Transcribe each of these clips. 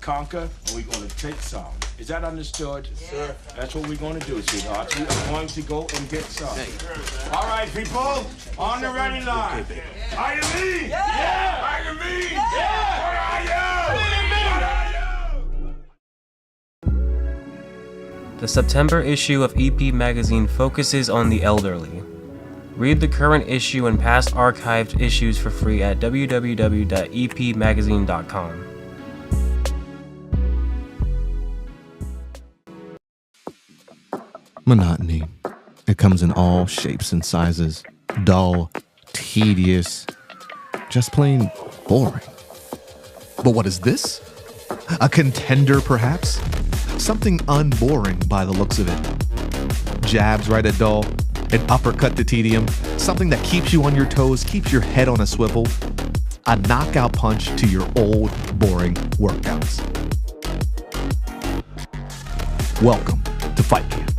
conquer and we're going to take some. Is that understood? Yes, sir. That's what we're going to do, sweetheart. We are going to go and get some. All right, people, on the ready line. Are you me? Yeah! Are you me? Yeah! What are you? The September issue of EP Magazine focuses on the elderly. Read the current issue and past archived issues for free at www.epmagazine.com. Monotony. It comes in all shapes and sizes. Dull, tedious, just plain boring. But what is this? A contender, perhaps? Something unboring by the looks of it. Jabs right at dull, an uppercut to tedium, something that keeps you on your toes, keeps your head on a swivel, a knockout punch to your old, boring workouts. Welcome to Fight Camp.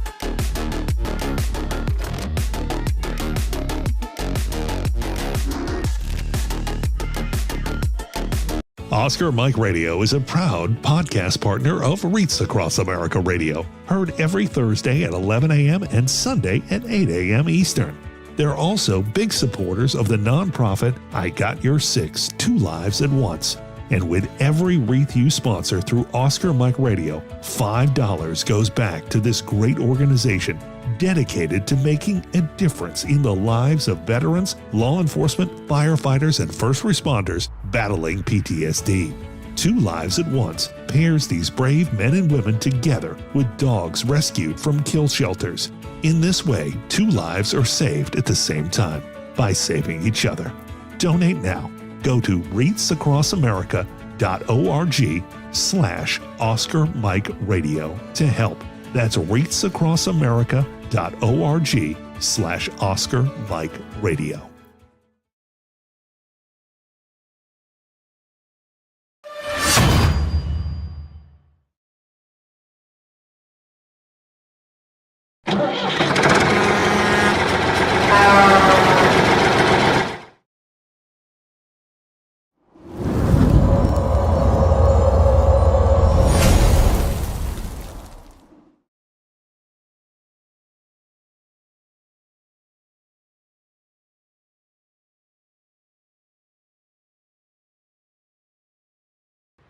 Oscar Mike Radio is a proud podcast partner of Reach Across America Radio, heard every Thursday at 11 a.m. and Sunday at 8 a.m. Eastern. They're also big supporters of the nonprofit I Got Your Six, Two Lives at Once. And with every wreath you sponsor through Oscar Mike Radio, $5 goes back to this great organization dedicated to making a difference in the lives of veterans, law enforcement, firefighters, and first responders battling PTSD. Two Lives at Once pairs these brave men and women together with dogs rescued from kill shelters. In this way, two lives are saved at the same time by saving each other. Donate now. Go to reachacrossamerica.org/Oscar Mike Radio to help. That's reachacrossamerica.org/Oscar Mike Radio.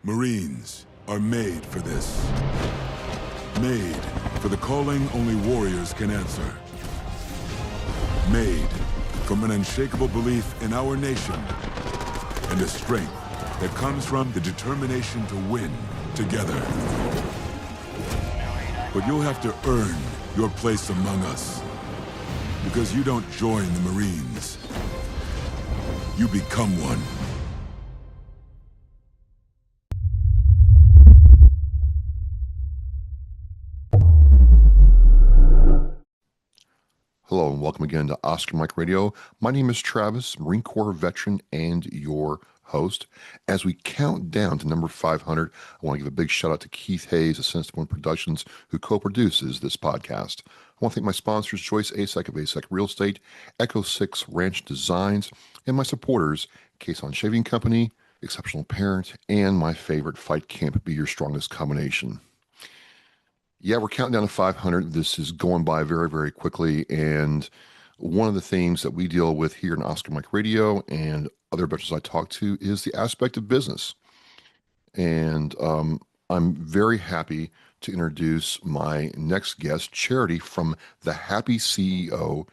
Marines are made for this. Made for the calling only warriors can answer. Made from an unshakable belief in our nation and a strength that comes from the determination to win together. But you'll have to earn your place among us, because you don't join the Marines. You become one. Hello and welcome again to Oscar Mike Radio. My name is Travis, Marine Corps veteran and your host. As we count down to number 500, I want to give a big shout out to Keith Hayes of Sensible Productions, who co-produces this podcast. I want to thank my sponsors, Joyce Asek of Asek Real Estate, Echo 6 Ranch Designs, and my supporters, Cason Shaving Company, Exceptional Parent, and my favorite, Fight Camp, Be Your Strongest Combination. Yeah, we're counting down to 500. This is going by very, very quickly. And one of the themes that we deal with here in Oscar Mike Radio and other veterans I talk to is the aspect of business. And I'm very happy to introduce my next guest, Charity from The Happy CEO.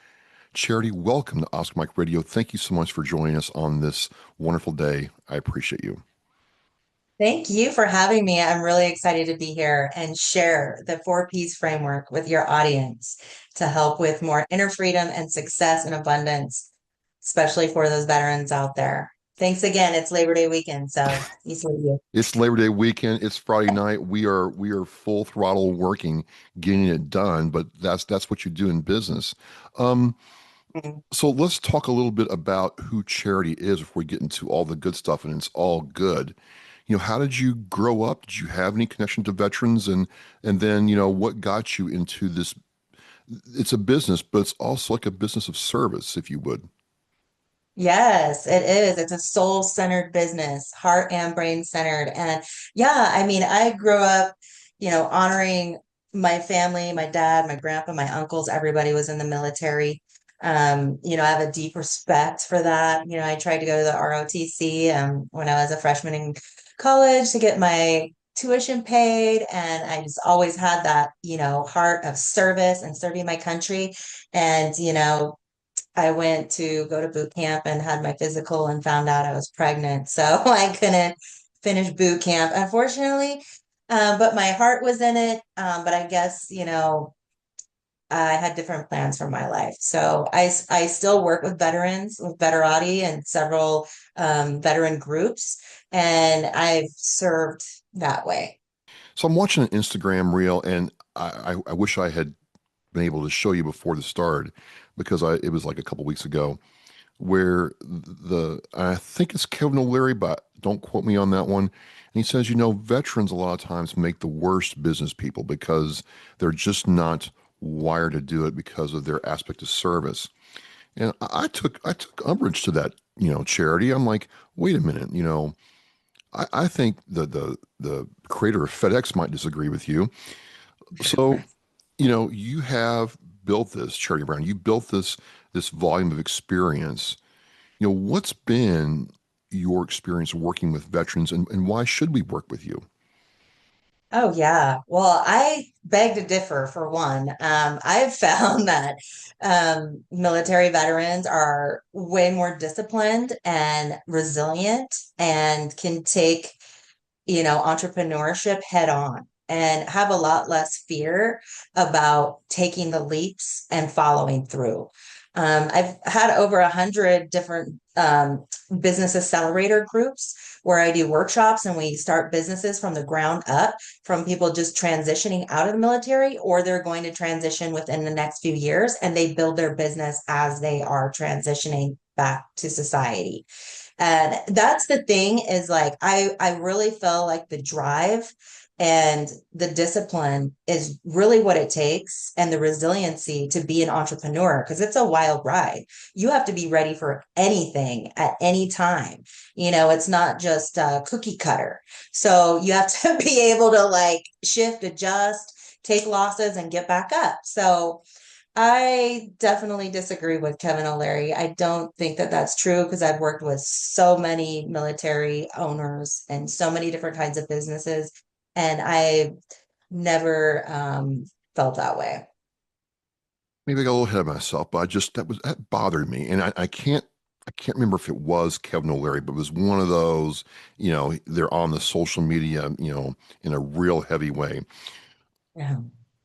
Charity, welcome to Oscar Mike Radio. Thank you so much for joining us on this wonderful day. I appreciate you. Thank you for having me. I'm really excited to be here and share the 4 Ps framework with your audience to help with more inner freedom and success and abundance, especially for those veterans out there. Thanks again. It's Labor Day weekend, so you see you. It's Labor Day weekend. It's Friday night. We are full throttle working, getting it done. But that's what you do in business. So let's talk a little bit about who Charity is before we get into all the good stuff, and it's all good. How did you grow up? Did you have any connection to veterans? And then, what got you into this? It's a business, but it's also like a business of service, if you would. Yes, it is. It's a soul-centered business, heart and brain centered. And yeah, I mean, I grew up, honoring my family, my dad, my grandpa, my uncles, everybody was in the military. I have a deep respect for that. I tried to go to the ROTC when I was a freshman in college to get my tuition paid, and I just always had that, heart of service and serving my country. And, I went to go to boot camp and had my physical and found out I was pregnant. So I couldn't finish boot camp, unfortunately. But my heart was in it. But I guess, I had different plans for my life. So I still work with veterans, with Veterati and several veteran groups, and I've served that way. So I'm watching an Instagram reel, and I wish I had been able to show you before the start because it was like a couple weeks ago where I think it's Kevin O'Leary, but don't quote me on that one. And he says, veterans a lot of times make the worst business people because they're just not wired to do it because of their aspect of service. And I took umbrage to that, Charity. I'm like, wait a minute, I think the creator of FedEx might disagree with you. So, you have built this, Charity Brown. You built this volume of experience. What's been your experience working with veterans, and why should we work with you? Oh yeah. Well, I beg to differ for one. I've found that military veterans are way more disciplined and resilient and can take, entrepreneurship head on and have a lot less fear about taking the leaps and following through. I've had over 100 different business accelerator groups where I do workshops and we start businesses from the ground up, from people just transitioning out of the military or they're going to transition within the next few years and they build their business as they are transitioning back to society. And that's the thing is like I really feel like the drive and the discipline is really what it takes and the resiliency to be an entrepreneur because it's a wild ride. You have to be ready for anything at any time. It's not just a cookie cutter. So you have to be able to like shift, adjust, take losses and get back up. So I definitely disagree with Kevin O'Leary. I don't think that that's true because I've worked with so many military owners and so many different kinds of businesses, and I never felt that way. Maybe I got a little ahead of myself, but that bothered me, and I can't remember if it was Kevin O'Leary, but it was one of those. They're on the social media, in a real heavy way. Yeah.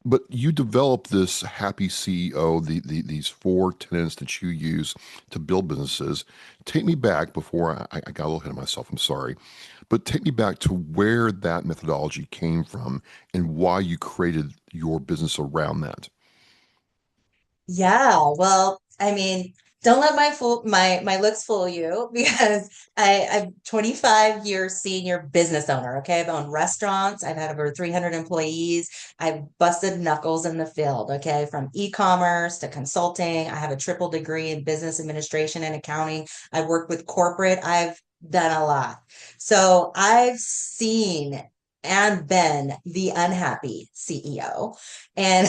But you developed this happy CEO, these four tenets that you use to build businesses. Take me back before I got a little ahead of myself. I'm sorry, but take me back to where that methodology came from and why you created your business around that. Yeah, well, I mean, don't let my looks fool you because I'm 25 years senior business owner. Okay, I've owned restaurants. I've had over 300 employees. I've busted knuckles in the field. Okay, from e-commerce to consulting. I have a triple degree in business administration and accounting. I've worked with corporate. I've done a lot. So I've seen and been the unhappy CEO. And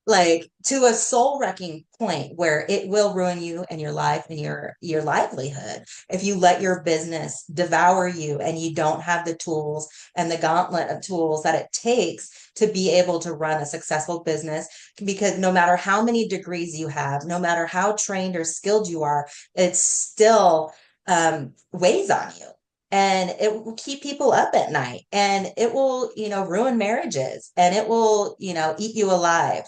like to a soul wrecking point where it will ruin you and your life and your livelihood if you let your business devour you and you don't have the tools and the gauntlet of tools that it takes to be able to run a successful business because no matter how many degrees you have no matter how trained or skilled you are it still weighs on you and it will keep people up at night and it will ruin marriages and it will eat you alive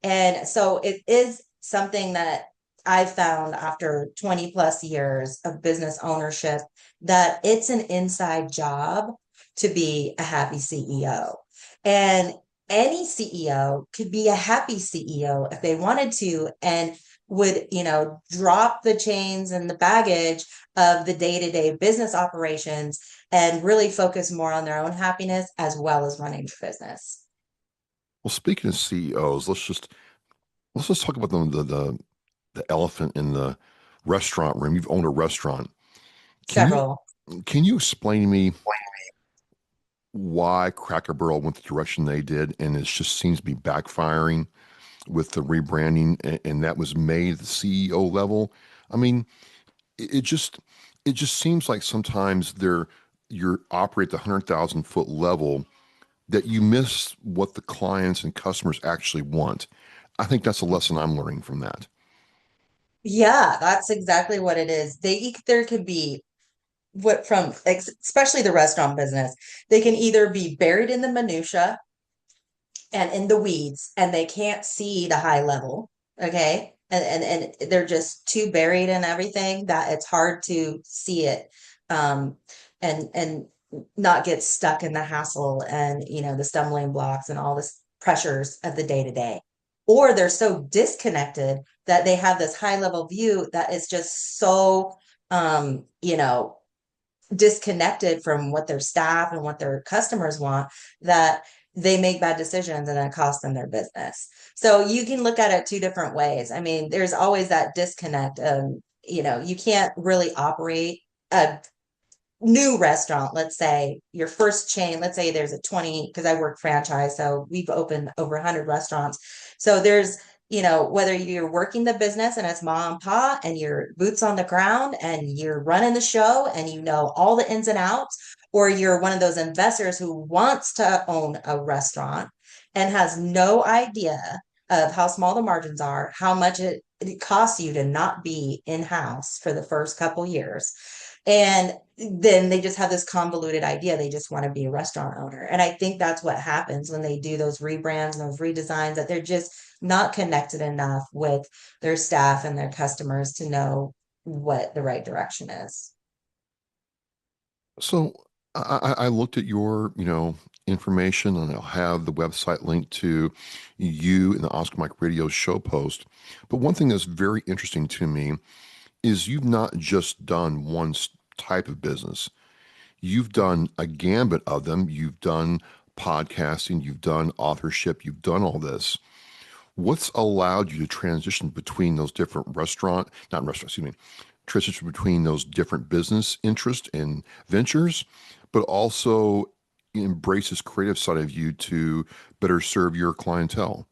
and so it is something that I found after 20 plus years of business ownership that it's an inside job to be a happy CEO. And any CEO could be a happy CEO if they wanted to and would, drop the chains and the baggage of the day-to-day business operations and really focus more on their own happiness as well as running the business. Well, speaking of CEOs, let's just talk about the elephant in the restaurant room. You've owned a restaurant. Several. Can you explain to me why Cracker Barrel went the direction they did, and it just seems to be backfiring with the rebranding, and that was made at the CEO level? I mean, it just seems like sometimes you're operate at the 100,000 foot level that you miss what the clients and customers actually want. I think that's a lesson I'm learning from that. Yeah, that's exactly what it is. There could be especially the restaurant business, they can either be buried in the minutia and in the weeds and they can't see the high level. Okay. And they're just too buried in everything that it's hard to see it. Um, and not get stuck in the hassle and, the stumbling blocks and all the pressures of the day to day. Or they're so disconnected that they have this high level view that is just so, disconnected from what their staff and what their customers want, that they make bad decisions and it costs them their business. So you can look at it two different ways. I mean, there's always that disconnect. You can't really operate a new restaurant. Let's say your first chain, let's say there's a 20, because I work franchise, so we've opened over 100 restaurants. So there's, whether you're working the business and it's mom and pop and your boots on the ground and you're running the show and you know all the ins and outs, or you're one of those investors who wants to own a restaurant and has no idea of how small the margins are, how much it costs you to not be in-house for the first couple years. And then they just have this convoluted idea. They just want to be a restaurant owner. And I think that's what happens when they do those rebrands and those redesigns, that they're just not connected enough with their staff and their customers to know what the right direction is. So I looked at your, information, and I'll have the website linked to you in the Oscar Mike Radio show post. But one thing that's very interesting to me is you've not just done one type of business. You've done a gambit of them. You've done podcasting, you've done authorship, you've done all this. What's allowed you to transition between those different transition between those different business interests and ventures, but also embrace this creative side of you to better serve your clientele?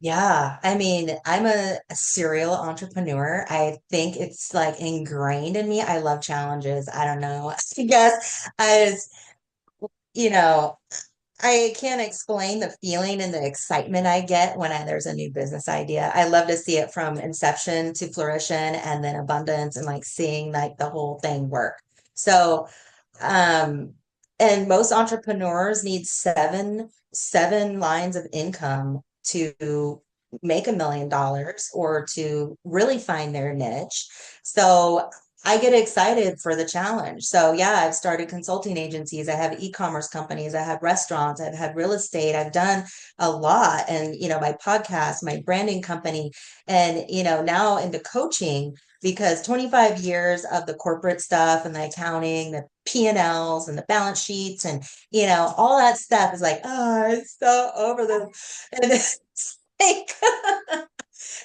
Yeah, I mean, I'm a serial entrepreneur. I think it's like ingrained in me. I love challenges. I don't know. I guess I just, you know, I can't explain the feeling and the excitement I get when there's a new business idea. I love to see it from inception to fruition and then abundance, and like seeing like the whole thing work. So, um, and most entrepreneurs need seven lines of income to make $1 million or to really find their niche. So I get excited for the challenge. So yeah, I've started consulting agencies. I have e-commerce companies. I have restaurants. I've had real estate. I've done a lot. And, my podcast, my branding company, and, now into coaching, because 25 years of the corporate stuff and the accounting, the P&Ls and the balance sheets and, all that stuff is like, oh, it's so over them. And it's like,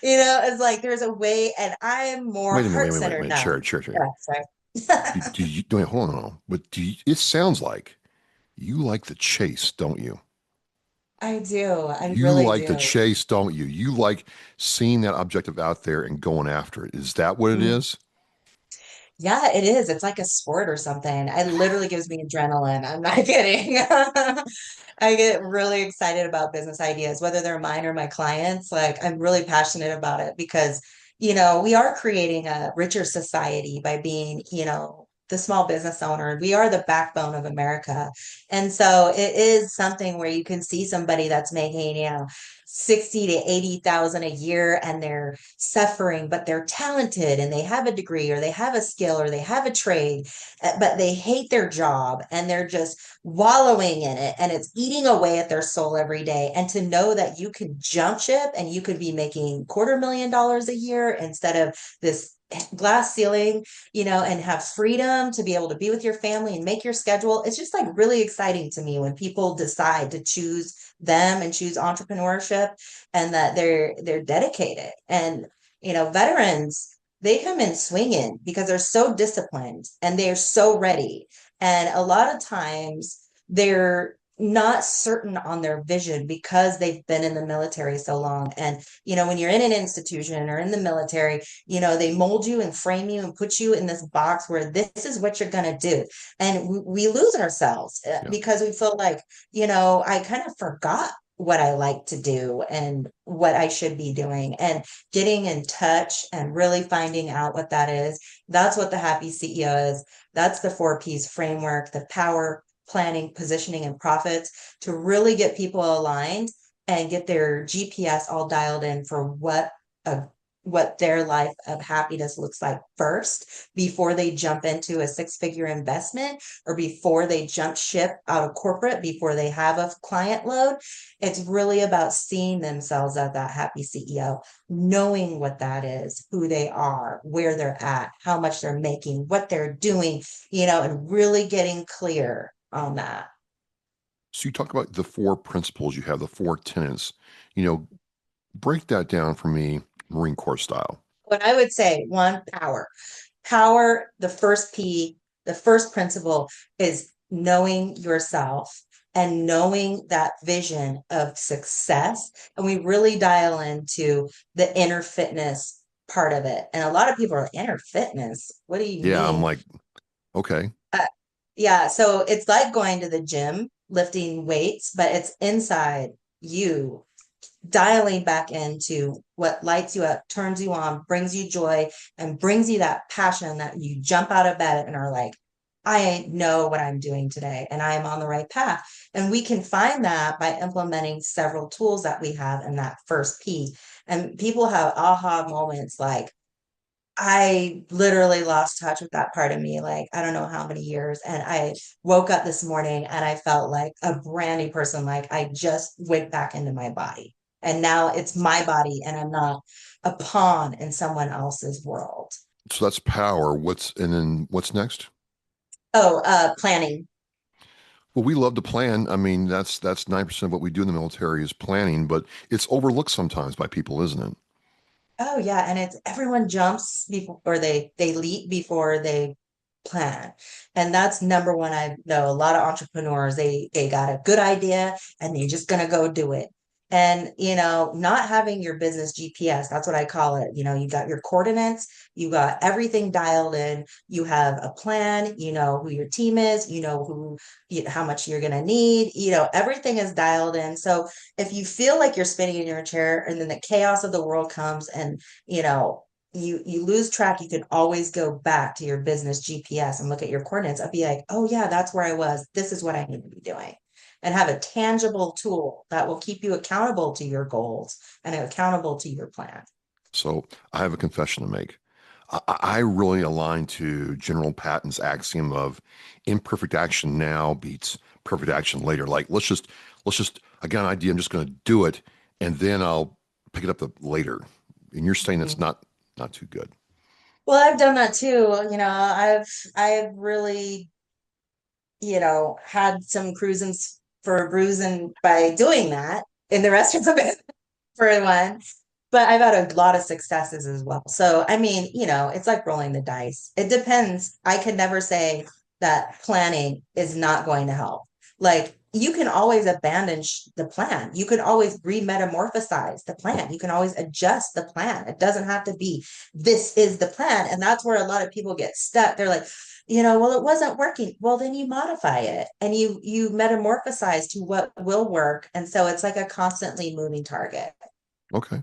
it's like there's a way, and I'm more Wait a minute, heart-centered now. Sure. Yeah, sorry. Do you, wait, hold on. But it sounds like you like the chase, don't you? I do. I You really like the do. chase, don't you? You like seeing that objective out there and going after it. Is that what it Mm. is? Yeah, it is. It's like a sport or something. It literally gives me adrenaline. I'm not kidding. I get really excited about business ideas, whether they're mine or my clients. Like, I'm really passionate about it because, we are creating a richer society by being, the small business owner. We are the backbone of America. And so it is something where you can see somebody that's making, 60 to 80,000 a year, and they're suffering, but they're talented and they have a degree or they have a skill or they have a trade, but they hate their job and they're just wallowing in it and it's eating away at their soul every day. And to know that you could jump ship and you could be making $250,000 a year instead of this glass ceiling, and have freedom to be able to be with your family and make your schedule. It's just like really exciting to me when people decide to choose them and choose entrepreneurship, and that they're dedicated. And Veterans, they come in swinging because they're so disciplined and they're so ready. And a lot of times they're not certain on their vision because they've been in the military so long. And, when you're in an institution or in the military, they mold you and frame you and put you in this box where this is what you're going to do. And we lose ourselves Yeah. because we feel like, I kind of forgot what I like to do and what I should be doing, and getting in touch and really finding out what that is. That's what the happy CEO is. That's the 4Ps framework, the power, planning, positioning, and profits, to really get people aligned and get their GPS all dialed in for what their life of happiness looks like first, before they jump into a 6-figure investment, or before they jump ship out of corporate, before they have a client load. It's really about seeing themselves as that happy CEO, knowing what that is, who they are, where they're at, how much they're making, what they're doing, and really getting clear on that. So you talk about the 4 principles you have, the 4 tenets. Break that down for me, Marine Corps style. What I would say, one, power. Power, the first P, the first principle is knowing yourself and knowing that vision of success. And we really dial into the inner fitness part of it. And a lot of people are inner fitness. What do you Yeah, I'm mean? like, okay. Yeah, so it's like going to the gym, lifting weights, but it's inside you, dialing back into what lights you up, turns you on, brings you joy, and brings you that passion that you jump out of bed and are like, I know what I'm doing today and I am on the right path. And we can find that by implementing several tools that we have in that first P. And people have aha moments like, I literally lost touch with that part of me, like, I don't know how many years. And I woke up this morning and I felt like a brand new person. Like I just went back into my body. And now it's my body and I'm not a pawn in someone else's world. So that's power. And then what's next? Oh, planning. Well, we love to plan. I mean, that's 9% of what we do in the military is planning, but it's overlooked sometimes by people, isn't it? Oh yeah, and it's everyone jumps before, or they leap before they plan. And that's number one. I know a lot of entrepreneurs, they got a good idea and they're just gonna go do it. And not having your business GPS, that's what I call it. You got your coordinates, you got everything dialed in, you have a plan, you know who your team is, how much you're gonna need, everything is dialed in. So if you feel like you're spinning in your chair and then the chaos of the world comes and you lose track, you can always go back to your business GPS and look at your coordinates and be like, oh yeah, that's where I was, this is what I need to be doing, and have a tangible tool that will keep you accountable to your goals and accountable to your plan. So I have a confession to make. I really align to General Patton's axiom of imperfect action now beats perfect action later. Like let's just I got an idea, I'm just going to do it, and then I'll pick it up later. And you're saying that's Mhm. not too good. Well, I've done that too. I've really, had some cruisins for a bruising by doing that in the restaurants of it for one. But I've had a lot of successes as well. So, I mean, it's like rolling the dice. It depends. I could never say that planning is not going to help. Like, you can always abandon the plan. You can always remetamorphosize the plan. You can always adjust the plan. It doesn't have to be this is the plan. And that's where a lot of people get stuck. They're like, well, it wasn't working. Well, then you modify it and you metamorphosize to what will work. And so it's like a constantly moving target. Okay.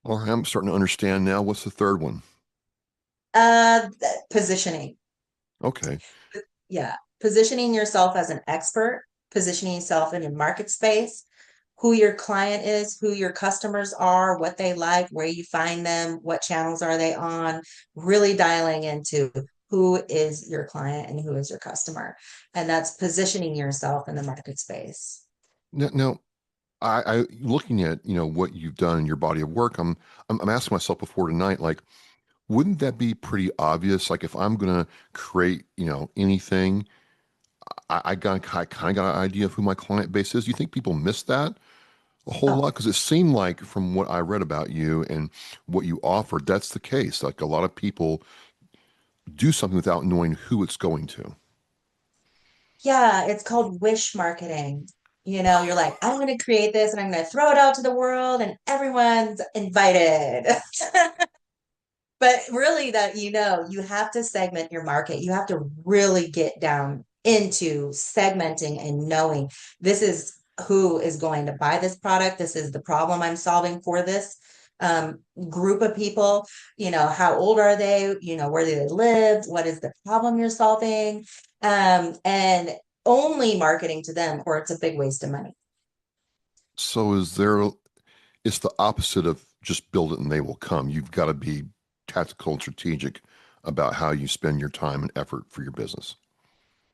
All right, I'm starting to understand now. What's the third one? Uh, Positioning. Okay. Yeah. Positioning yourself as an expert, positioning yourself in a market space, who your client is, who your customers are, what they like, where you find them, what channels are they on, really dialing into who is your client and who is your customer. And that's positioning yourself in the market space. Now, I looking at what you've done in your body of work. I'm asking myself before tonight, like, wouldn't that be pretty obvious? Like, if I'm gonna create anything, I kind of got an idea of who my client base is. You think people miss that, A whole Oh, lot, because it seemed like from what I read about you and what you offered, that's the case. Like a lot of people do something without knowing who it's going to. yeah, it's called wish marketing. You're like, I'm going to create this and I'm going to throw it out to the world and everyone's invited. But really that you have to segment your market. You have to really get down into segmenting and knowing this is who is going to buy this product. This is the problem I'm solving for this group of people. How old are they? Where do they live? What is the problem you're solving? And only marketing to them, or it's a big waste of money. So it's the opposite of just build it and they will come. You've got to be tactical and strategic about how you spend your time and effort for your business.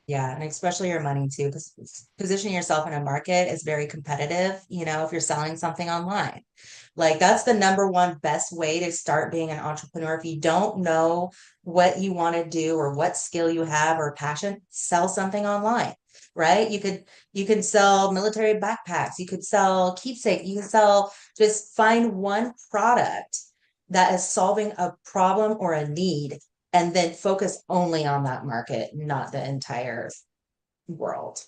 Yeah, and especially your money too, because positioning yourself in a market is very competitive, if you're selling something online. Like that's the number one best way to start being an entrepreneur. If you don't know what you want to do or what skill you have or passion, sell something online, right? You could sell military backpacks, you could sell keepsake, you can sell, just find one product that is solving a problem or a need and then focus only on that market, not the entire world.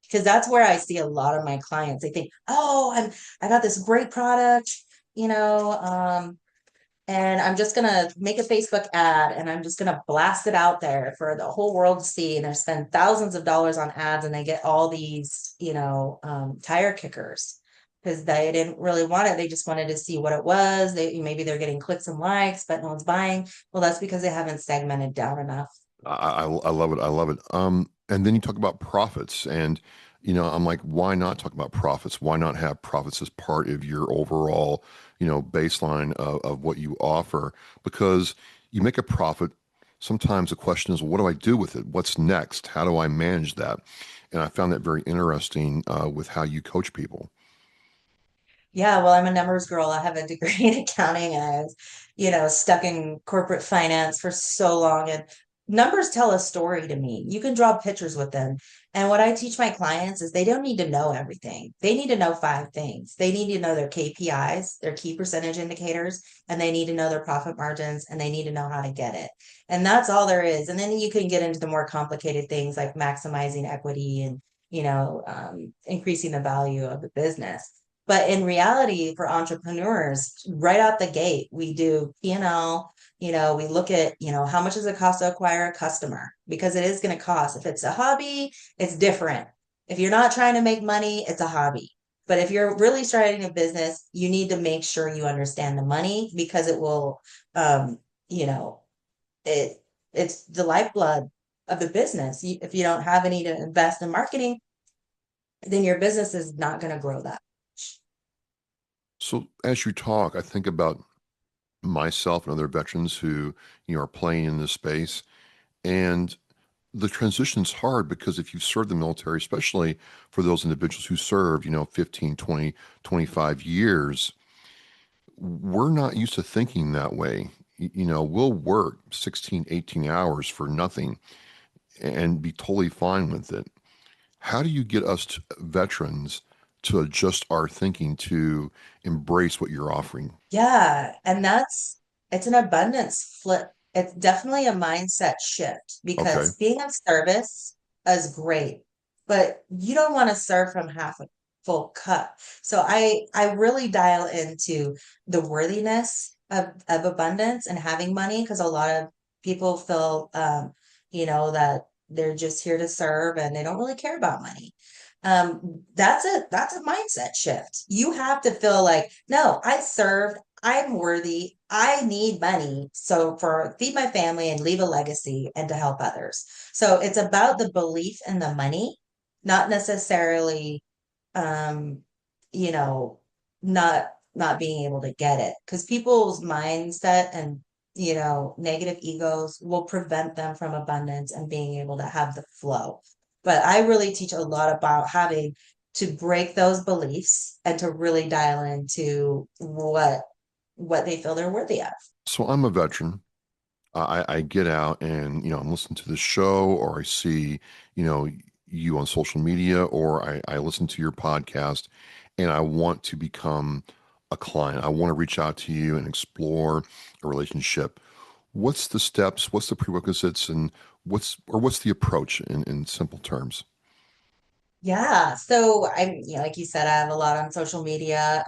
Because that's where I see a lot of my clients. They think, oh, I got this great product, you know, um, and I'm just gonna make a Facebook ad and I'm just gonna blast it out there for the whole world to see. And they spend thousands of dollars on ads and they get all these, tire kickers because they didn't really want it. They just wanted to see what it was. Maybe they're getting clicks and likes, but no one's buying. Well, that's because they haven't segmented down enough. I love it. I love it. And then you talk about profits, and I'm like, why not talk about profits? Why not have profits as part of your overall, baseline of what you offer? Because you make a profit. Sometimes the question is, well, what do I do with it? What's next? How do I manage that? And I found that very interesting with how you coach people. Yeah, well, I'm a numbers girl. I have a degree in accounting and I was, stuck in corporate finance for so long. And numbers tell a story to me. You can draw pictures with them. And what I teach my clients is they don't need to know everything. They need to know five things. They need to know their KPIs, their key percentage indicators, and they need to know their profit margins and they need to know how to get it. And that's all there is. And then you can get into the more complicated things like maximizing equity and, increasing the value of the business. But in reality, for entrepreneurs, right out the gate, we do P&L, we look at, how much does it cost to acquire a customer? Because it is going to cost. If it's a hobby, it's different. If you're not trying to make money, it's a hobby. But if you're really starting a business, you need to make sure you understand the money because it will, um, you know, it it's the lifeblood of the business. If you don't have any to invest in marketing, then your business is not going to grow that much. So as you talk, I think about myself and other veterans who, are playing in this space. And the transition's hard because if you've served the military, especially for those individuals who served, 15, 20, 25 years, we're not used to thinking that way. We'll work 16, 18 hours for nothing and be totally fine with it. How do you get us veterans to adjust our thinking to embrace what you're offering? Yeah, and it's an abundance flip. It's definitely a mindset shift Okay. because being of service is great, but you don't want to serve from half a full cup. So I really dial into the worthiness of abundance and having money because a lot of people feel that they're just here to serve and they don't really care about money. That's a mindset shift. You have to feel like, no, I served, I'm worthy, I need money. So for feed my family and leave a legacy and to help others. So it's about the belief in the money, not necessarily um, you know, not being able to get it. Because people's mindset and negative egos will prevent them from abundance and being able to have the flow. But I really teach a lot about having to break those beliefs and to really dial into what they feel they're worthy of. So I'm a veteran. I get out and, I'm listening to the show or I see, you on social media or I listen to your podcast and I want to become a client. I want to reach out to you and explore a relationship. What's the steps? What's the prerequisites? And what's the approach in simple terms? Yeah. So like you said, I have a lot on social media.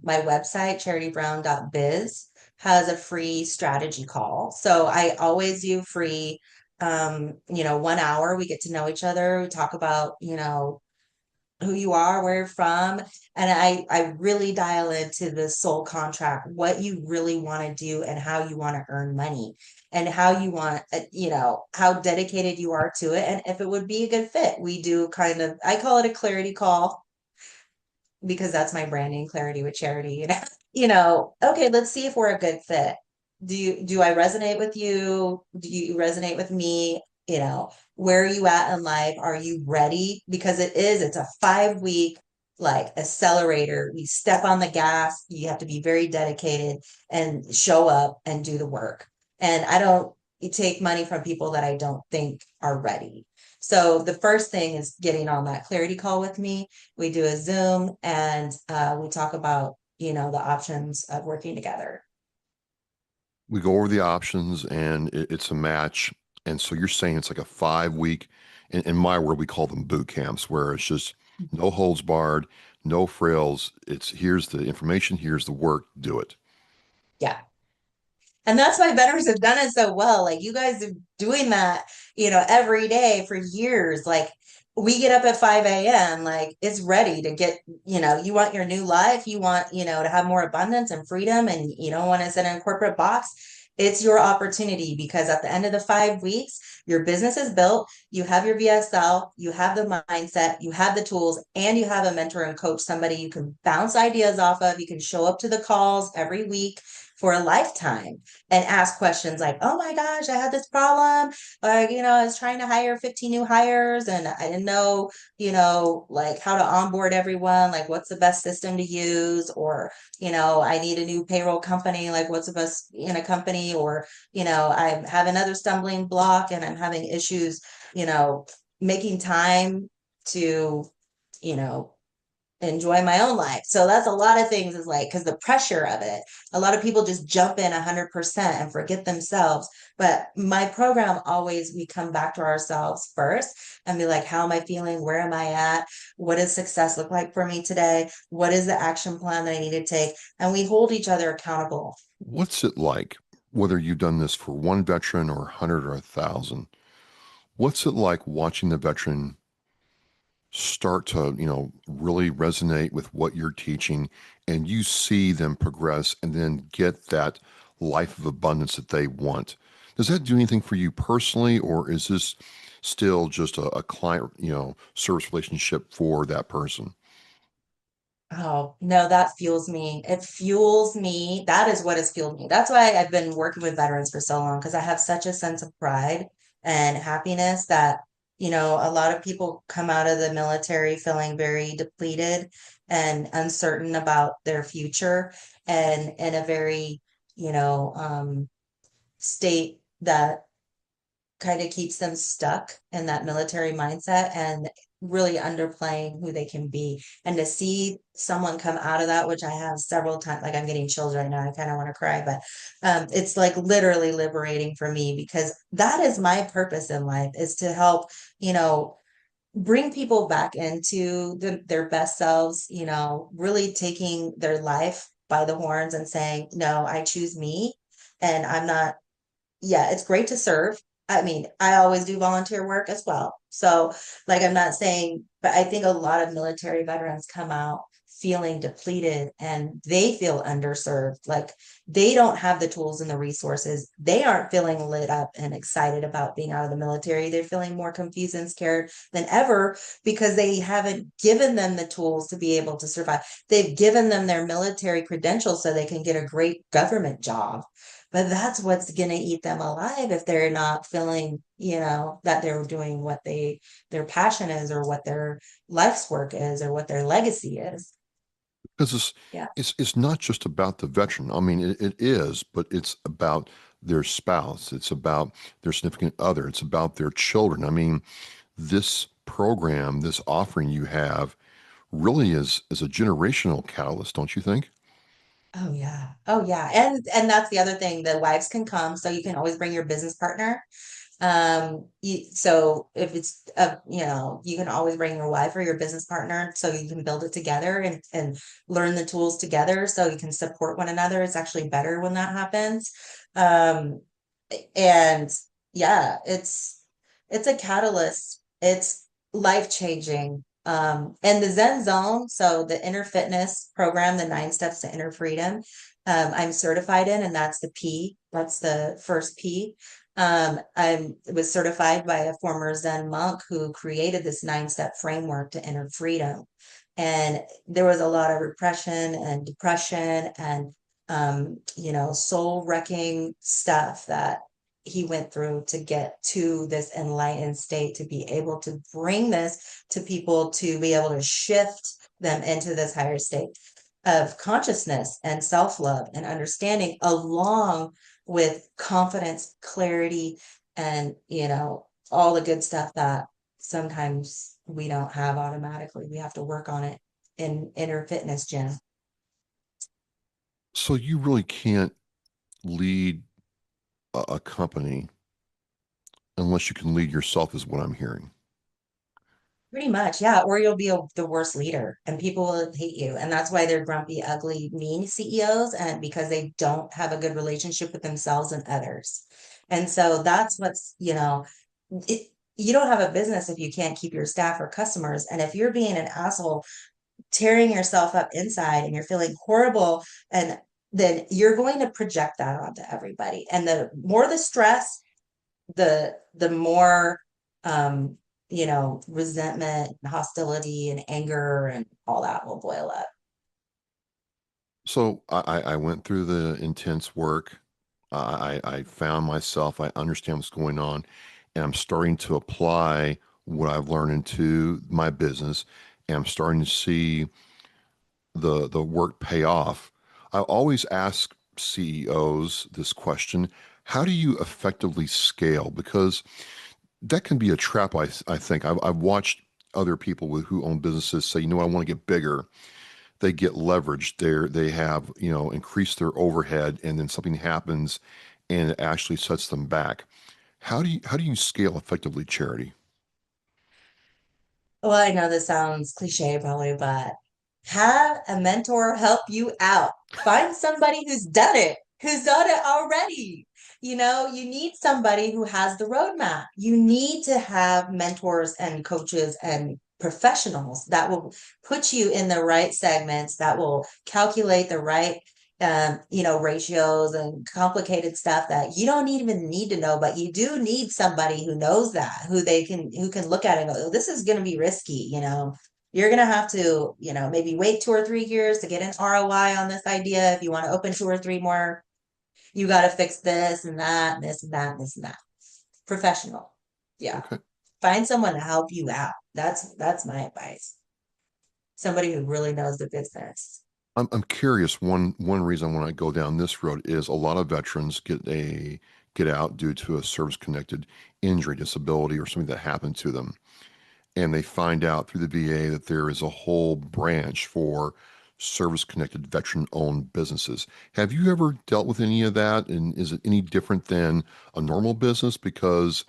My website, charitybrown.biz, has a free strategy call. So I always do free, 1 hour. We get to know each other. We talk about, who you are, where you're from. And I really dial into the soul contract, what you really want to do and how you want to earn money and how you want, how dedicated you are to it. And if it would be a good fit, we do kind of, I call it a clarity call because that's my branding, clarity with charity, okay, let's see if we're a good fit. Do I resonate with you? Do you resonate with me? Where are you at in life? Are you ready? Because it's a 5 week like accelerator. We step on the gas. You have to be very dedicated and show up and do the work. And I don't take money from people that I don't think are ready. So the first thing is getting on that clarity call with me. We do a Zoom and we talk about, the options of working together. We go over the options, and it's a match. And so you're saying it's like a 5 week, in my world, we call them boot camps, where it's just no holds barred, no frills. It's here's the information, here's the work, do it. Yeah. And that's why veterans have done it so well. Like you guys are doing that, every day for years. Like we get up at 5 a.m., like it's ready to get, you want your new life. You want, to have more abundance and freedom and you don't want to sit in a corporate box. It's your opportunity because at the end of the 5 weeks, your business is built. You have your VSL, you have the mindset, you have the tools, and you have a mentor and coach, somebody you can bounce ideas off of. You can show up to the calls every week for a lifetime and ask questions like, oh my gosh, I had this problem. Like, I was trying to hire 15 new hires and I didn't know, like how to onboard everyone, like what's the best system to use, or, I need a new payroll company, like what's the best in a company, or, I have another stumbling block and I'm having issues, making time to, you know, enjoy my own life. So that's a lot of things is like, because the pressure of it, a lot of people just jump in 100% and forget themselves. But my program always, we come back to ourselves first and be like, how am I feeling? Where am I at? What does success look like for me today? What is the action plan that I need to take? And we hold each other accountable. What's it like, whether you've done this for one veteran or 100 or 1,000? What's it like watching the veteran start to, really resonate with what you're teaching, and you see them progress and then get that life of abundance that they want? Does that do anything for you personally, or is this still just a client, service relationship for that person? Oh, no, that fuels me. It fuels me. That is what has fueled me. That's why I've been working with veterans for so long, because I have such a sense of pride and happiness that, a lot of people come out of the military feeling very depleted and uncertain about their future and in a very, state that kind of keeps them stuck in that military mindset and really underplaying who they can be. And to see someone come out of that, which I have several times, like I'm getting chills right now, I kind of want to cry, but it's like literally liberating for me because that is my purpose in life, is to help, bring people back into their best selves, really taking their life by the horns and saying, no, I choose me. And I'm not, yeah, it's great to serve. I mean, I always do volunteer work as well. So, like, I'm not saying, but I think a lot of military veterans come out feeling depleted and they feel underserved. Like, they don't have the tools and the resources. They aren't feeling lit up and excited about being out of the military. They're feeling more confused and scared than ever because they haven't given them the tools to be able to survive. They've given them their military credentials so they can get a great government job, but that's what's going to eat them alive if they're not feeling, that they're doing what their passion is, or what their life's work is, or what their legacy is. Because Yeah. it's not just about the veteran. I mean, it is, but it's about their spouse. It's about their significant other. It's about their children. I mean, this program, this offering you have, really is a generational catalyst, don't you think? Oh yeah. Oh yeah. And that's the other thing. The wives can come, so you can always bring your business partner. So if it's you can always bring your wife or your business partner so you can build it together and learn the tools together so you can support one another. It's actually better when that happens. Um, and yeah, it's a catalyst. It's life changing. And the Zen Zone, so the inner fitness program, the 9 steps to inner freedom, I'm certified in, and that's the P. That's the first P. I was certified by a former Zen monk who created this 9 step framework to inner freedom. And there was a lot of repression and depression and soul wrecking stuff that he went through to get to this enlightened state, to be able to bring this to people, to be able to shift them into this higher state of consciousness and self-love and understanding, along with confidence, clarity, and all the good stuff that sometimes we don't have automatically. We have to work on it in inner fitness gym. So you really can't lead a company unless you can lead yourself, is what I'm hearing. Pretty much, yeah. Or you'll be the worst leader and people will hate you. And that's why they're grumpy, ugly, mean CEOs, and because they don't have a good relationship with themselves and others. And so that's it, you don't have a business if you can't keep your staff or customers. And if you're being an asshole, tearing yourself up inside and you're feeling horrible, and then you're going to project that onto everybody. And the more the stress, the more resentment and hostility and anger and all that will boil up. So I went through the intense work. I found myself, I understand what's going on, and I'm starting to apply what I've learned into my business, and I'm starting to see the work pay off. I always ask CEOs this question: how do you effectively scale? Because that can be a trap. I think I've watched other people who own businesses say, I want to get bigger. They get leveraged. They have increased their overhead, and then something happens, and it actually sets them back. How do you scale effectively, Charity? Well, I know this sounds cliche probably, but have a mentor help you out. Find somebody who's done it already. You need somebody who has the roadmap. You need to have mentors and coaches and professionals that will put you in the right segments, that will calculate the right ratios and complicated stuff that you don't even need to know, but you do need somebody who knows that, who can look at it and go, oh, this is going to be risky. You're going to have to, maybe wait 2 or 3 years to get an ROI on this idea. If you want to open 2 or 3 more, you got to fix this and that, and this and that, and this and that. Professional. Yeah. Okay. Find someone to help you out. That's my advice. Somebody who really knows the business. I'm curious. One reason I want to go down this road is a lot of veterans get out due to a service connected injury, disability, or something that happened to them, and they find out through the VA that there is a whole branch for service connected veteran owned businesses. Have you ever dealt with any of that? And is it any different than a normal business? Because,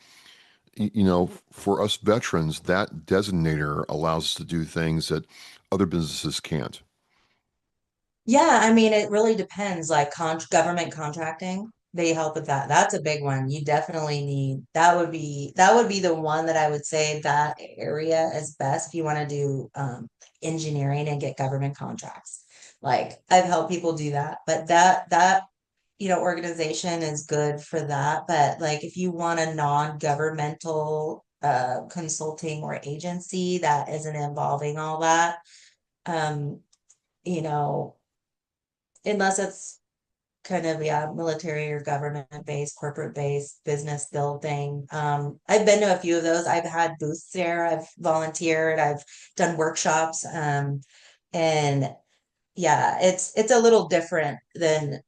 for us veterans, that designator allows us to do things that other businesses can't. Yeah, I mean, it really depends. Like government contracting, they help with that. That's a big one. You definitely need that would be the one that I would say that area is best if you want to do engineering and get government contracts. Like I've helped people do that, but that organization is good for that. But like if you want a non-governmental consulting or agency that isn't involving all that, um, you know unless it's kind of military or government based, corporate based business building. I've been to a few of those. I've had booths there. I've volunteered. I've done workshops. And yeah, it's a little different than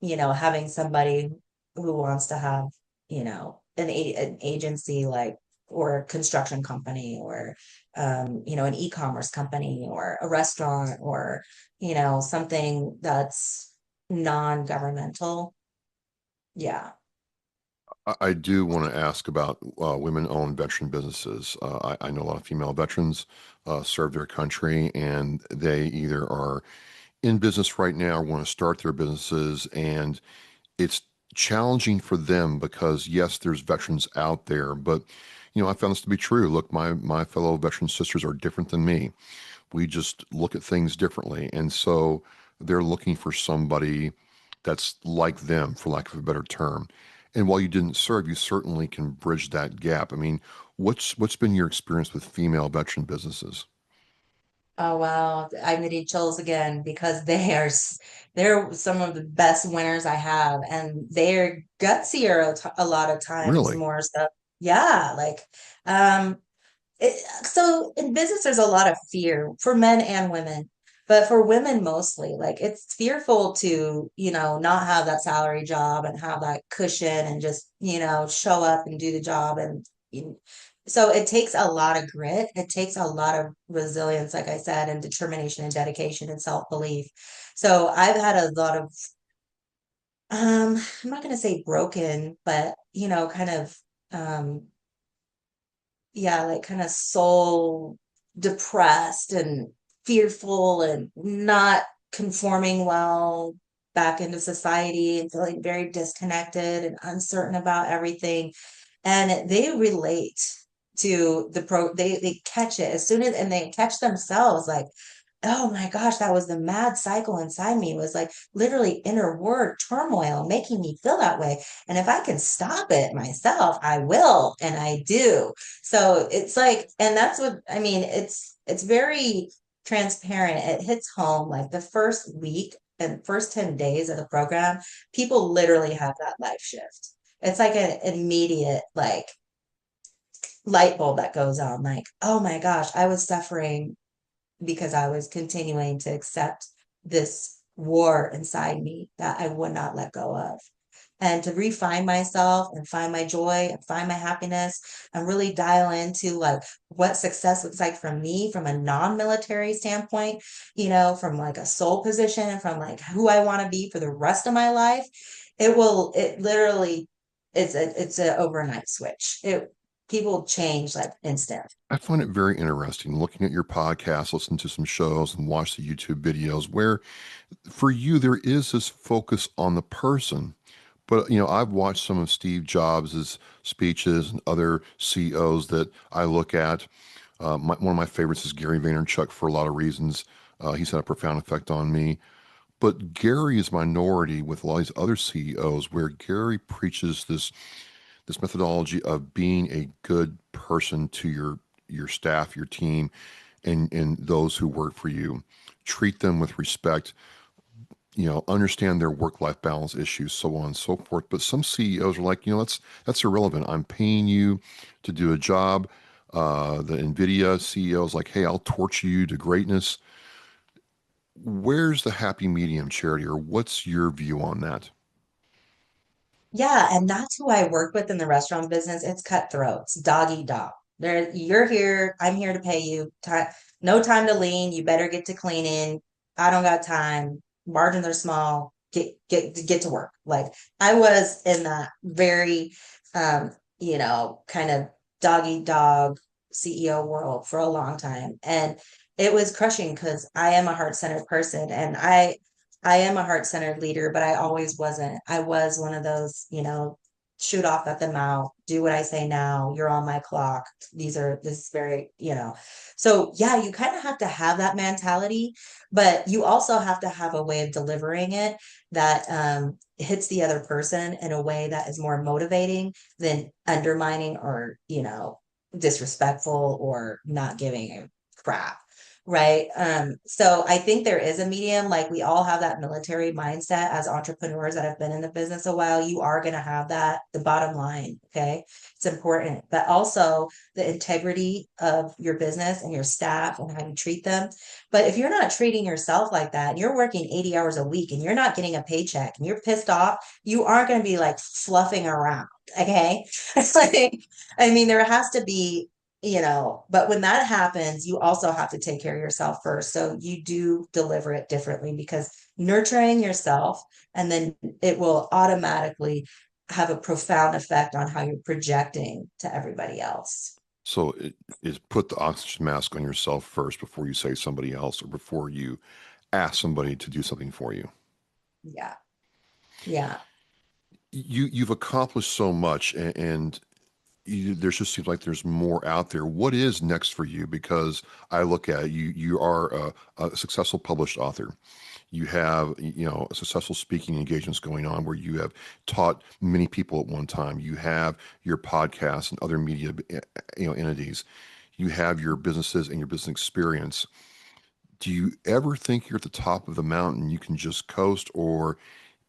having somebody who wants to have an agency like or a construction company, or an e-commerce company, or a restaurant, or something that's non-governmental. Yeah. I do want to ask about women-owned veteran businesses. I know a lot of female veterans serve their country, and they either are in business right now or want to start their businesses, and it's challenging for them because yes, there's veterans out there, but I found this to be true. Look, my fellow veteran sisters are different than me. We just look at things differently, and so they're looking for somebody that's like them, for lack of a better term. And while you didn't serve, you certainly can bridge that gap. I mean, what's been your experience with female veteran businesses? Oh wow, I'm getting chills again because they're some of the best winners I have, and they're gutsier a lot of times Really? more so. Yeah, like um so in business, there's a lot of fear for men and women, but for women mostly, like it's fearful to, not have that salary job and have that cushion and just, show up and do the job. So it takes a lot of grit. It takes a lot of resilience, like I said, and determination and dedication and self-belief. So I've had a lot of, I'm not going to say broken, but, kind of, um, yeah, like kind of soul depressed and fearful and not conforming well back into society and feeling very disconnected and uncertain about everything. And they relate to they catch it as soon as, and they catch themselves like, oh my gosh, that was the mad cycle inside me. It was like literally inner word turmoil making me feel that way. And if I can stop it myself, I will, and I do. So it's like, and that's what I mean, it's very transparent. It hits home like the first week and first 10 days of the program, people literally have that life shift. It's like an immediate like light bulb that goes on, like, oh my gosh, I was suffering because I was continuing to accept this war inside me that I would not let go of. And to refine myself and find my joy and find my happiness and really dial into like what success looks like for me from a non-military standpoint, from like a soul position and from like who I want to be for the rest of my life. It literally, it's a overnight switch. People change like instant. I find it very interesting looking at your podcast, listen to some shows, and watch the YouTube videos where for you there is this focus on the person. But I've watched some of Steve Jobs' speeches and other CEOs that I look at. One of my favorites is Gary Vaynerchuk for a lot of reasons. He's had a profound effect on me. But Gary is minority with a lot of these other CEOs where Gary preaches this methodology of being a good person to your staff, your team, and those who work for you. Treat them with respect, understand their work-life balance issues, so on and so forth. But some CEOs are like, that's irrelevant. I'm paying you to do a job. The NVIDIA CEO is like, hey, I'll torture you to greatness. Where's the happy medium, Charity, or what's your view on that? Yeah, and that's who I work with in the restaurant business. It's cutthroat. It's dog eat dog. You're here. I'm here to pay you. No time to lean. You better get to cleaning. I don't got time. Margins are small. Get to work. Like I was in that very, kind of dog eat dog CEO world for a long time, and it was crushing because I am a heart-centered person, and I am a heart-centered leader, but I always wasn't. I was one of those, shoot off at the mouth, do what I say now, you're on my clock. This is very, So yeah, you kind of have to have that mentality, but you also have to have a way of delivering it that hits the other person in a way that is more motivating than undermining or, disrespectful or not giving a crap. right? So I think there is a medium. Like we all have that military mindset as entrepreneurs that have been in the business a while. You are going to have that, the bottom line. Okay. It's important, but also the integrity of your business and your staff and how you treat them. But if you're not treating yourself like that, and you're working 80 hours a week and you're not getting a paycheck and you're pissed off, you aren't going to be like fluffing around. Okay. It's like, I mean, there has to be, but when that happens, you also have to take care of yourself first. So you do deliver it differently because nurturing yourself, and then it will automatically have a profound effect on how you're projecting to everybody else. So it is put the oxygen mask on yourself first before you say somebody else or before you ask somebody to do something for you. Yeah. Yeah. You've accomplished so much, and there just seems like there's more out there. What is next for you? Because I look at it, you are a successful published author. You have, successful speaking engagements going on where you have taught many people at one time. You have your podcasts and other media, entities. You have your businesses and your business experience. Do you ever think you're at the top of the mountain, you can just coast, or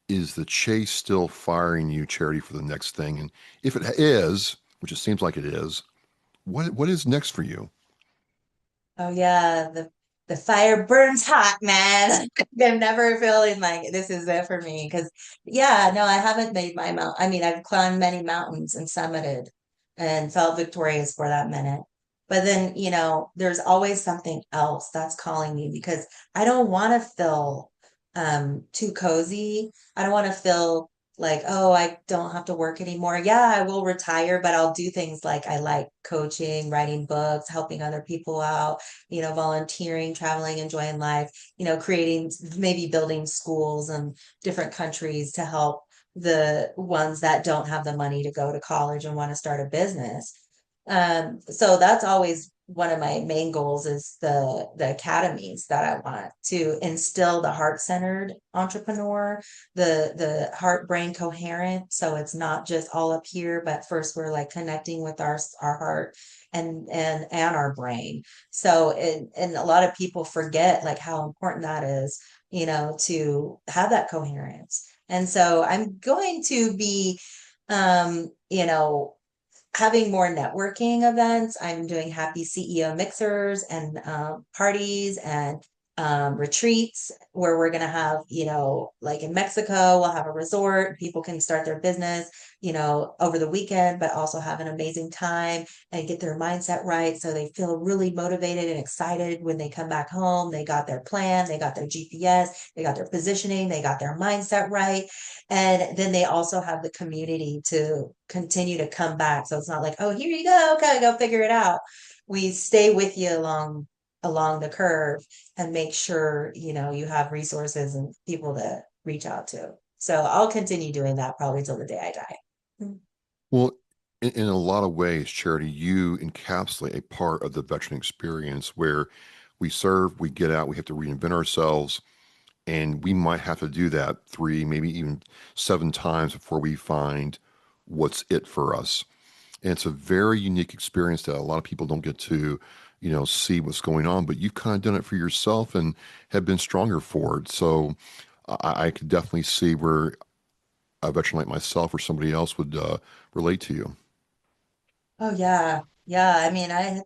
is the chase still firing you, Charity, for the next thing? And if it is, which it seems like it is, what is next for you? Oh yeah, the fire burns hot, man. I'm never feeling like this is it for me because yeah, no, I haven't made my mount. I mean, I've climbed many mountains and summited and felt victorious for that minute. But then, there's always something else that's calling me because I don't want to feel too cozy. I don't want to feel like, oh, I don't have to work anymore. Yeah, I will retire, but I'll do things like I like coaching, writing books, helping other people out, volunteering, traveling, enjoying life, creating, maybe building schools in different countries to help the ones that don't have the money to go to college and want to start a business. So that's always one of my main goals is the academies that I want to instill the heart-centered entrepreneur, the heart brain coherent. So it's not just all up here, but first we're like connecting with our heart and our brain. So and a lot of people forget like how important that is, to have that coherence. And so I'm going to be um, you know, having more networking events. I'm doing happy CEO mixers and parties and retreats where we're going to have, like in Mexico, we'll have a resort. People can start their business, over the weekend, but also have an amazing time and get their mindset right. So they feel really motivated and excited when they come back home. They got their plan, they got their GPS, they got their positioning, they got their mindset right. And then they also have the community to continue to come back. So it's not like, oh, here you go, okay, go figure it out. We stay with you along the curve and make sure, you have resources and people to reach out to. So I'll continue doing that probably till the day I die. Well, in a lot of ways, Charity, you encapsulate a part of the veteran experience where we serve, we get out, we have to reinvent ourselves, and we might have to do that 3, maybe even 7 times before we find what's it for us. And it's a very unique experience that a lot of people don't get to, see what's going on, but you've kind of done it for yourself and have been stronger for it. So I could definitely see where a veteran like myself or somebody else would relate to you. Oh yeah. Yeah. I mean, I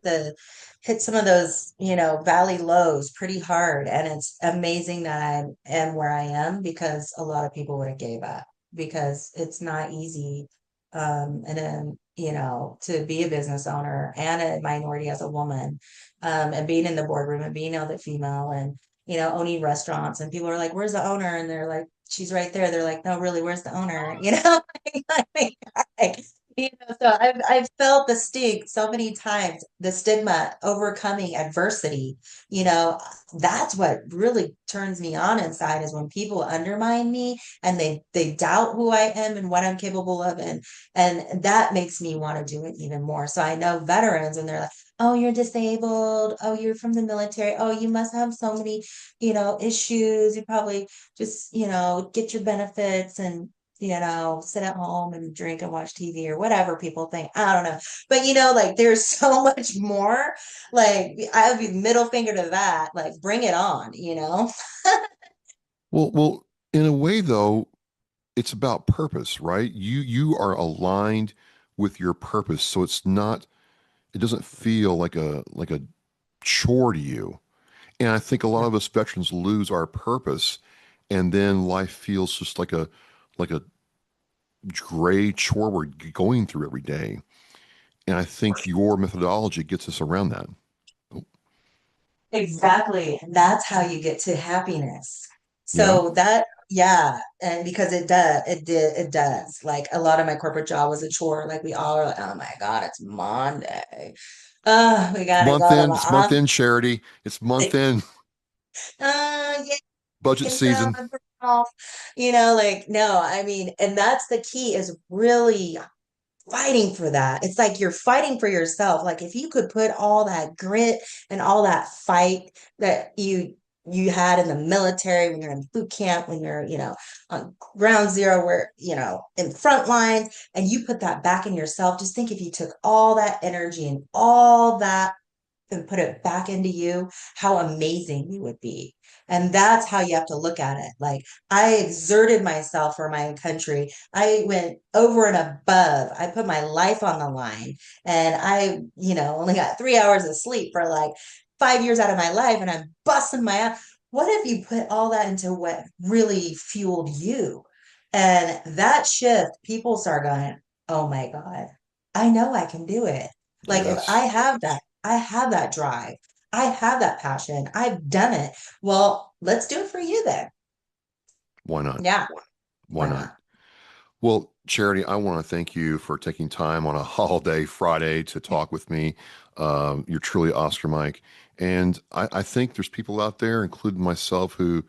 hit some of those, valley lows pretty hard. And it's amazing that I am where I am because a lot of people would have gave up because it's not easy. And then, to be a business owner and a minority as a woman, and being in the boardroom and being the female and, owning restaurants and people are like, where's the owner? And they're like, she's right there. They're like, no, really, where's the owner? Like, so I've felt the stink so many times, the stigma, overcoming adversity. You know, that's what really turns me on inside is when people undermine me and they doubt who I am and what I'm capable of, and that makes me want to do it even more. So I know veterans, and they're like, "Oh, you're disabled. Oh, you're from the military. Oh, you must have so many, issues. You probably just, get your benefits and." sit at home and drink and watch TV or whatever people think. I don't know. But like there's so much more. Like I would be middle finger to that. Like bring it on. Well, in a way though, it's about purpose, right? You are aligned with your purpose, so it doesn't feel like a chore to you. And I think a lot of us veterans lose our purpose, and then life feels just like a gray chore we're going through every day. And I think your methodology gets us around that. Exactly. And that's how you get to happiness. Yeah. So yeah, and because it does. Like a lot of my corporate job was a chore. Like we all are like, oh my God, it's Monday. Oh, we gotta go to the It's month office. end, Charity. It's month end, Yeah, budget season. like no, I mean, and that's the key is really fighting for that. It's like you're fighting for yourself. Like if you could put all that grit and all that fight that you had in the military when you're in boot camp, when you're, on ground zero, where, in front lines, and you put that back in yourself, just think if you took all that energy and all that and put it back into you, how amazing you would be. And that's how you have to look at it. Like I exerted myself for my country. I went over and above. I put my life on the line. And I, only got 3 hours of sleep for like 5 years out of my life. And I'm busting my ass. What if you put all that into what really fueled you? And that shift, people start going, oh my God, I know I can do it. Like if Yes. I have that drive. I have that passion. I've done it. Well, let's do it for you then. Why not? Yeah. Why not? Well, Charity, I want to thank you for taking time on a holiday Friday to talk with me. You're truly Oscar Mike. And I think there's people out there, including myself, who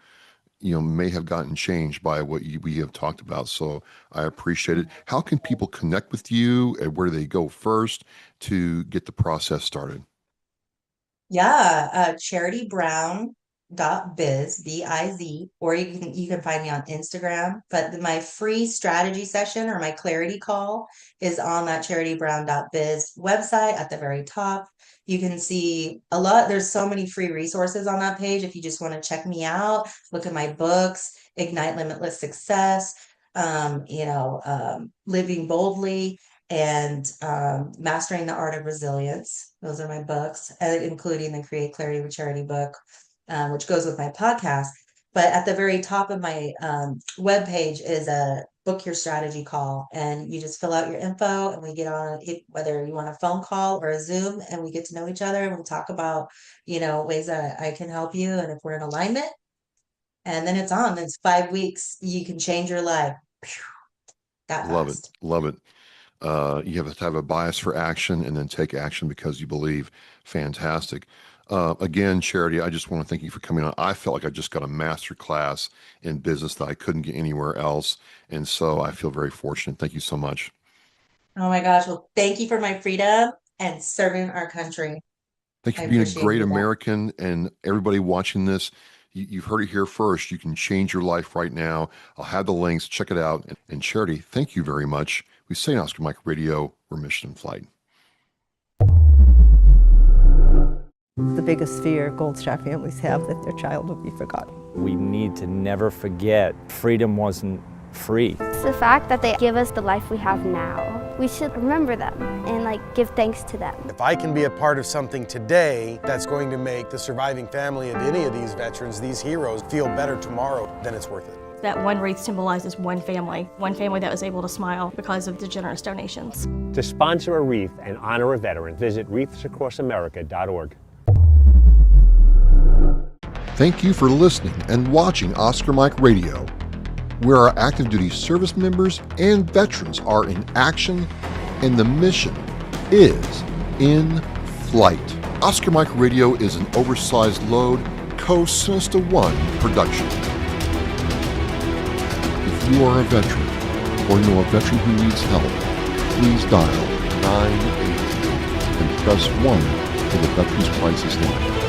may have gotten changed by what we have talked about. So I appreciate it. How can people connect with you, and where do they go first to get the process started? Yeah, CharityBrown.biz, BIZ, or you can find me on Instagram. But my free strategy session or my clarity call is on that CharityBrown.biz website at the very top. You can see a lot. There's so many free resources on that page. If you just want to check me out, look at my books, Ignite Limitless Success, Living Boldly, and Mastering the Art of Resilience. Those are my books, including the Create Clarity with Charity book, which goes with my podcast. But at the very top of my webpage is a book your strategy call. And you just fill out your info and we get on it, whether you want a phone call or a Zoom, and we get to know each other and we'll talk about, ways that I can help you and if we're in alignment. And then it's on. It's 5 weeks. You can change your life. That Love it. fast. Love it. You have to have a bias for action and then take action because you believe. Fantastic. Again, Charity, I just want to thank you for coming on. I felt like I just got a master class in business that I couldn't get anywhere else. And so I feel very fortunate. Thank you so much. Oh my gosh. Well, thank you for my freedom and serving our country. Thank you I for being a appreciate great you that. American, and everybody watching this. You've heard it here first. You can change your life right now. I'll have the links. Check it out. And Charity, thank you very much. We say in Oscar Mike Radio, we're mission in flight. The biggest fear Gold Star families have that their child will be forgotten. We need to never forget freedom wasn't free. It's the fact that they give us the life we have now. We should remember them and give thanks to them. If I can be a part of something today that's going to make the surviving family of any of these veterans, these heroes, feel better tomorrow, then it's worth it. That one wreath symbolizes one family that was able to smile because of the generous donations. To sponsor a wreath and honor a veteran, visit wreathsacrossamerica.org. Thank you for listening and watching Oscar Mike Radio, where our active duty service members and veterans are in action and the mission is in flight. Oscar Mike Radio is an oversized load co-Sinista One production. If you are a veteran or know a veteran who needs help, please dial 988 and press 1 for the Veterans Crisis Line.